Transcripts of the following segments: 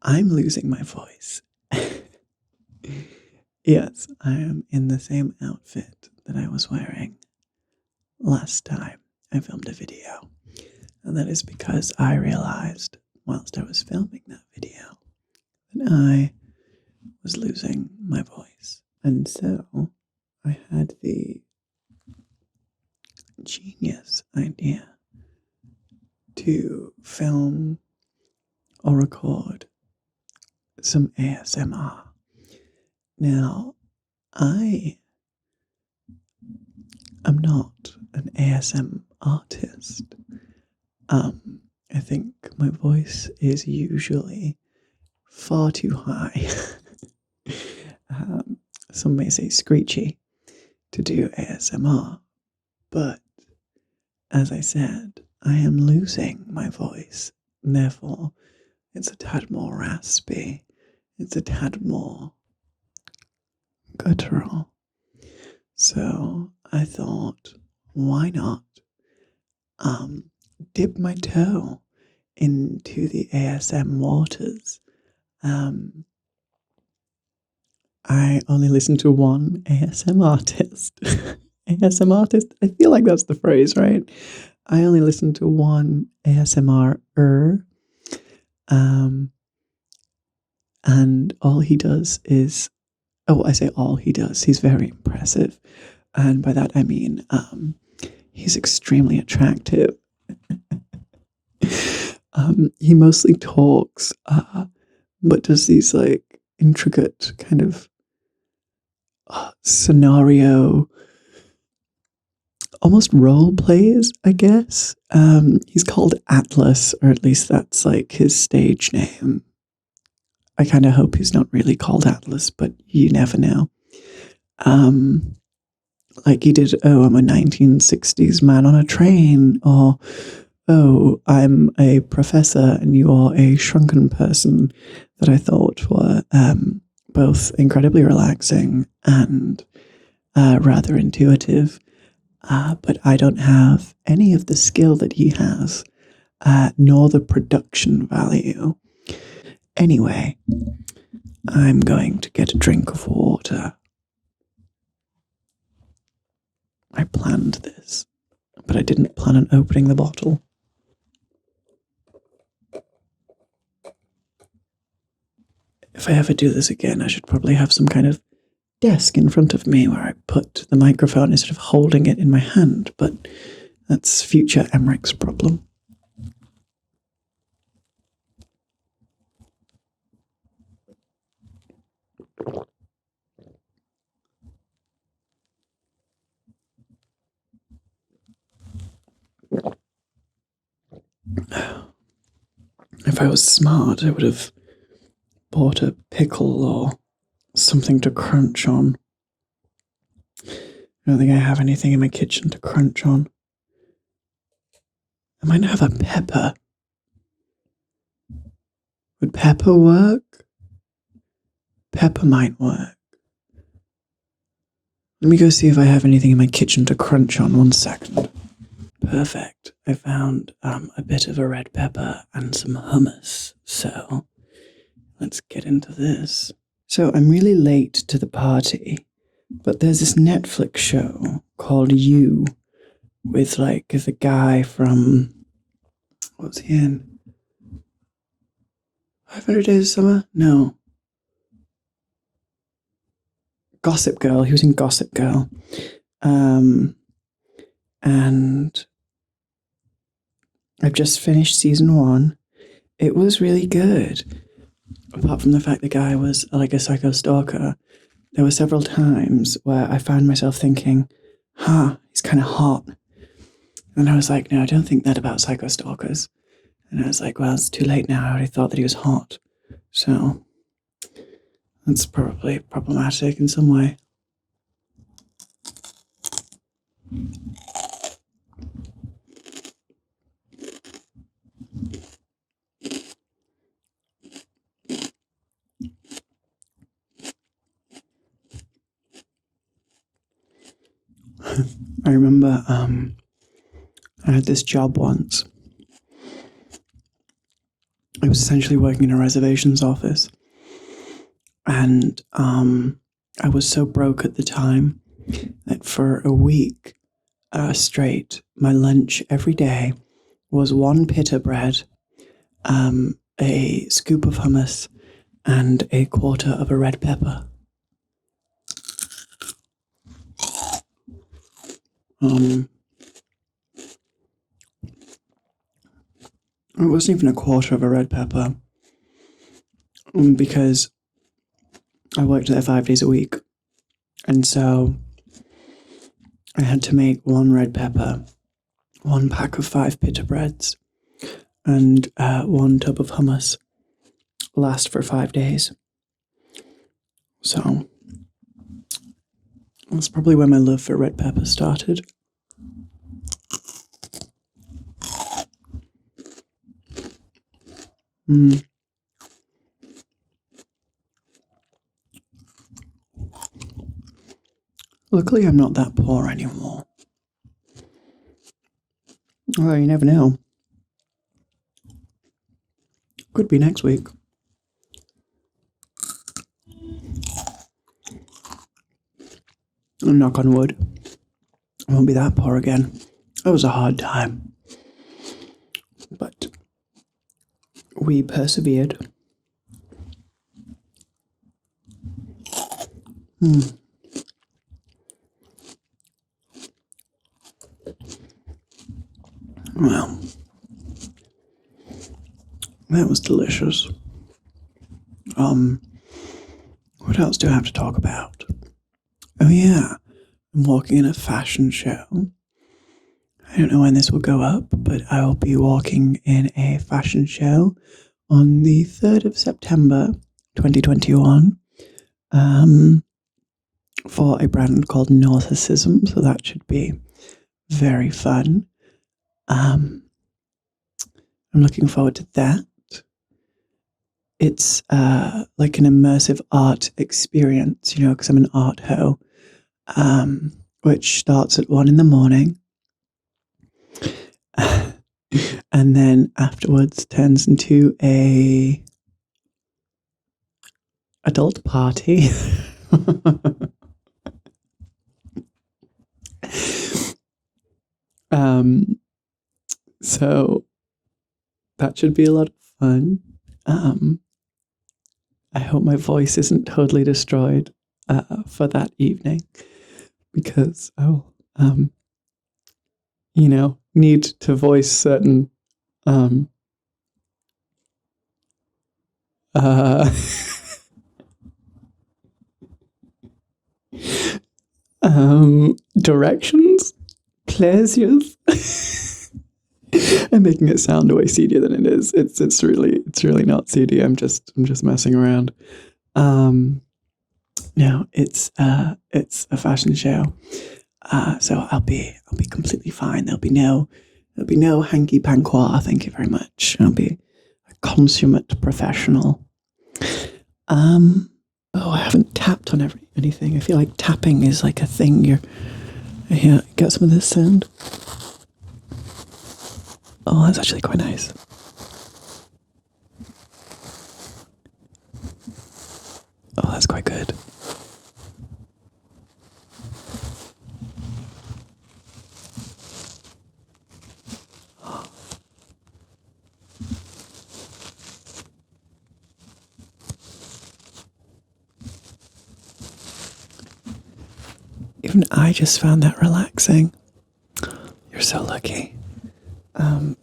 I'm losing my voice. Yes, I am in the same outfit that I was wearing last time I filmed a video. And that is because I realized whilst I was filming that video that I was losing my voice. And so I had the genius idea to film or record some ASMR. Now, I am not an ASM artist. I think my voice is usually far too high. Some may say screechy to do ASMR, but as I said, I am losing my voice, and therefore it's a tad more raspy, it's a tad more guttural. So I thought, why not dip my toe into the ASM waters? I only listen to one ASM artist. ASM artist? I feel like that's the phrase, right? I only listen to one ASMR-er. And all he does is, I say all he does, he's very impressive. And by that I mean, he's extremely attractive. He mostly talks, but does these like intricate kind of scenario, almost role plays, I guess. He's called Atlas, or at least that's like his stage name. I kind of hope he's not really called Atlas, but you never know. Like he did, I'm a 1960s man on a train, or I'm a professor and you are a shrunken person, that I thought were both incredibly relaxing and rather intuitive. But I don't have any of the skill that he has, nor the production value. Anyway, I'm going to get a drink of water. I planned this, but I didn't plan on opening the bottle. If I ever do this again, I should probably have some kind of desk in front of me where I put the microphone instead of holding it in my hand, but that's future Emmerich's problem. If I was smart, I would have bought a pickle or something to crunch on. I don't think I have anything in my kitchen to crunch on. I might have a pepper. Would pepper work? Pepper might work. Let me go see if I have anything in my kitchen to crunch on. 1 second. Perfect. I found a bit of a red pepper and some hummus. So let's get into this. So I'm really late to the party, but there's this Netflix show called You with like the guy from, what was he in? 500 Days of Summer? No. Gossip Girl. He was in Gossip Girl. And I've just finished season 1. It was really good. Apart from the fact the guy was like a psycho stalker, there were several times where I found myself thinking, he's kind of hot. And I was like, no, I don't think that about psycho stalkers. And I was like, well, it's too late now. I already thought that he was hot. So that's probably problematic in some way. I remember I had this job once I was essentially working in a reservations office, and I was so broke at the time that for a week straight, my lunch every day was one pita bread, a scoop of hummus, and a quarter of a red pepper. It wasn't even a quarter of a red pepper because I worked there 5 days a week. And so I had to make one red pepper, one pack of 5 pita breads, and one tub of hummus last for 5 days. So that's probably where my love for red pepper started. Luckily, I'm not that poor anymore. Although you never know. Could be next week. Knock on wood. I won't be that poor again. It was a hard time. But we persevered. Well, that was delicious. What else do I have to talk about? Oh yeah, I'm walking in a fashion show. I don't know when this will go up, but I will be walking in a fashion show on the 3rd of September 2021 for a brand called Narcissism, so that should be very fun. I'm looking forward to that. It's like an immersive art experience, because I'm an art ho, which starts at 1 a.m. and then afterwards turns into a adult party. So that should be a lot of fun. I hope my voice isn't totally destroyed for that evening, because I'll, need to voice certain directions, pleasures. I'm making it sound way seedier than it is. It's really not seedy. I'm just messing around. No, it's a fashion show. So I'll be completely fine. There'll be no hanky panky. Thank you very much. I'll be a consummate professional. I haven't tapped on anything. I feel like tapping is like a thing. Here, get some of this sound. Oh, that's actually quite nice. Oh, that's quite good. Even I just found that relaxing. You're so lucky.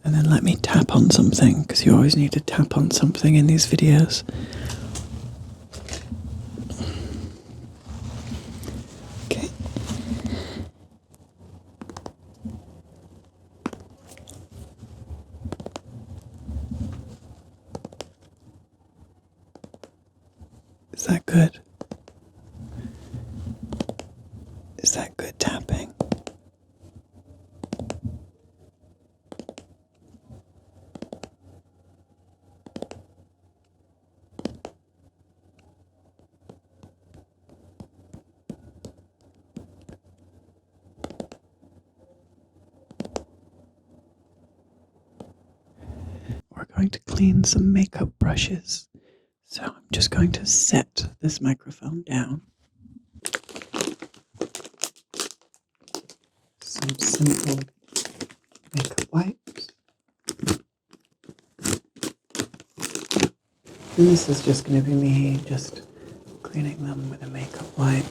And then let me tap on something, because you always need to tap on something in these videos. Okay. Is that good? Is that good tapping? We're going to clean some makeup brushes. So I'm just going to set this microphone down. Some simple makeup wipes. And this is just going to be me just cleaning them with a makeup wipe.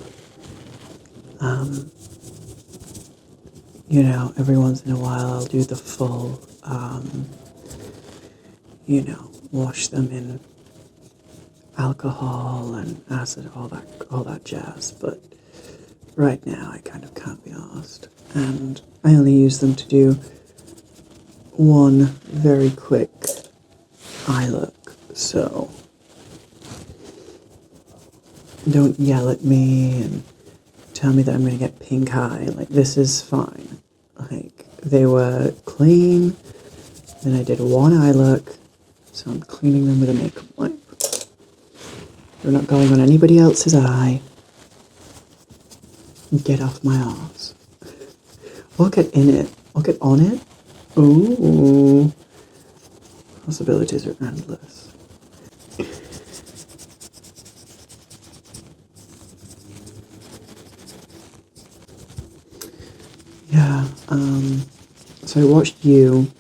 Every once in a while I'll do the full, wash them in alcohol and acid, all that jazz. But right now I kind of can't be arsed. And I only use them to do one very quick eye look. So don't yell at me and tell me that I'm going to get pink eye. Like, this is fine. Like, they were clean. Then I did one eye look. So I'm cleaning them with a makeup wipe. They're not going on anybody else's eye. Get off my arse. I'll get in it. I'll get on it. Ooh. Possibilities are endless. Yeah, so I watched You.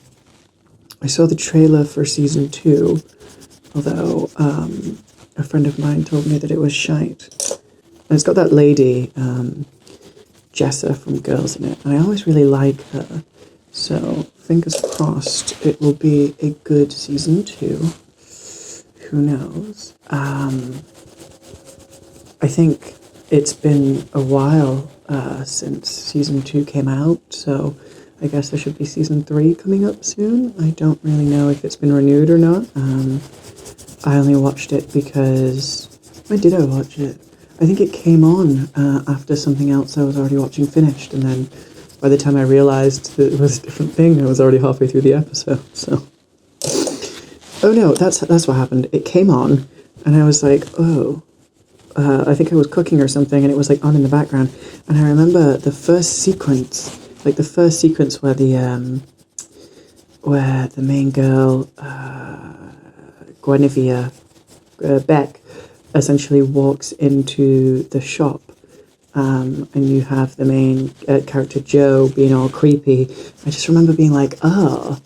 I saw the trailer for season 2, although a friend of mine told me that it was shite. And it's got that lady, Jessa from Girls in it, and I always really like her. So, fingers crossed, it will be a good season 2. Who knows? I think it's been a while since season 2 came out, so I guess there should be season 3 coming up soon. I don't really know if it's been renewed or not. I only watched it because... Why did I watch it? I think it came on after something else I was already watching finished, and then by the time I realised that it was a different thing, I was already halfway through the episode, so... Oh no, that's what happened. It came on, and I was like, oh... I think I was cooking or something, and it was like on in the background. And I remember the first sequence where the main girl, Guinevere, Beck, essentially walks into the shop, and you have the main character Joe being all creepy. I just remember being like, oh,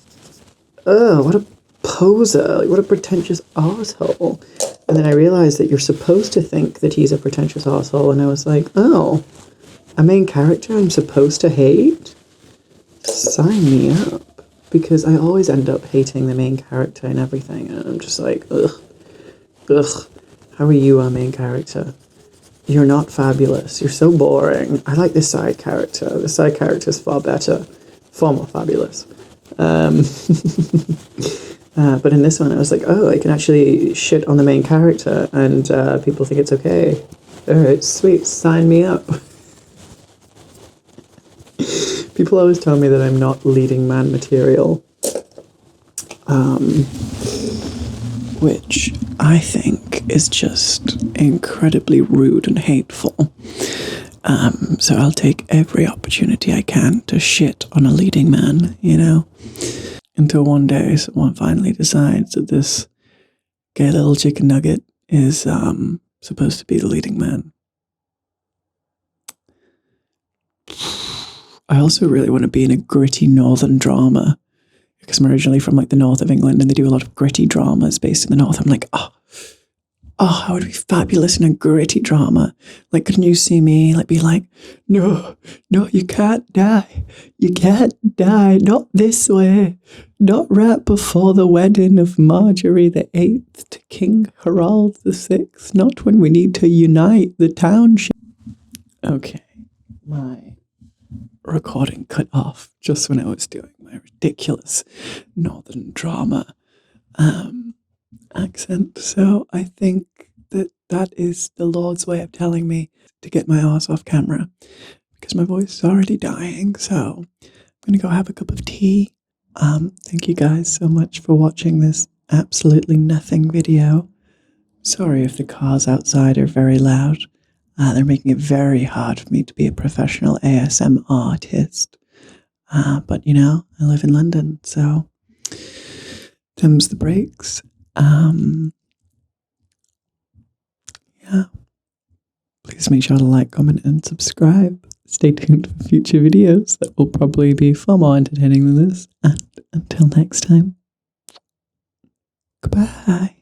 what a poser, like, what a pretentious arsehole. And then I realized that you're supposed to think that he's a pretentious arsehole, and I was like, oh, a main character I'm supposed to hate? Sign me up. Because I always end up hating the main character and everything, and I'm just like, ugh, how are you our main character? You're not fabulous, you're so boring. I like this side character. The side character is far better, far more fabulous. But in this one, I was like, oh, I can actually shit on the main character, and people think it's okay. Alright, sweet, sign me up. People always tell me that I'm not leading man material, which I think is just incredibly rude and hateful. So I'll take every opportunity I can to shit on a leading man, until one day someone finally decides that this gay little chicken nugget is supposed to be the leading man. I also really want to be in a gritty northern drama, because I'm originally from the north of England, and they do a lot of gritty dramas based in the north. I'm like, oh, I would be fabulous in a gritty drama. Like, couldn't you see me be like, no, you can't die. You can't die. Not this way. Not right before the wedding of Marjorie the 8th to King Harold the 6th. Not when we need to unite the township. Okay, my recording cut off just when I was doing my ridiculous northern drama accent. So I think that is the Lord's way of telling me to get my arse off camera, because my voice is already dying. So I'm gonna go have a cup of tea. Thank you guys so much for watching this absolutely nothing video. Sorry if the cars outside are very loud. They're making it very hard for me to be a professional ASM artist. But I live in London, so them's the breaks. Yeah. Please make sure to like, comment, and subscribe. Stay tuned for future videos that will probably be far more entertaining than this. And until next time, goodbye.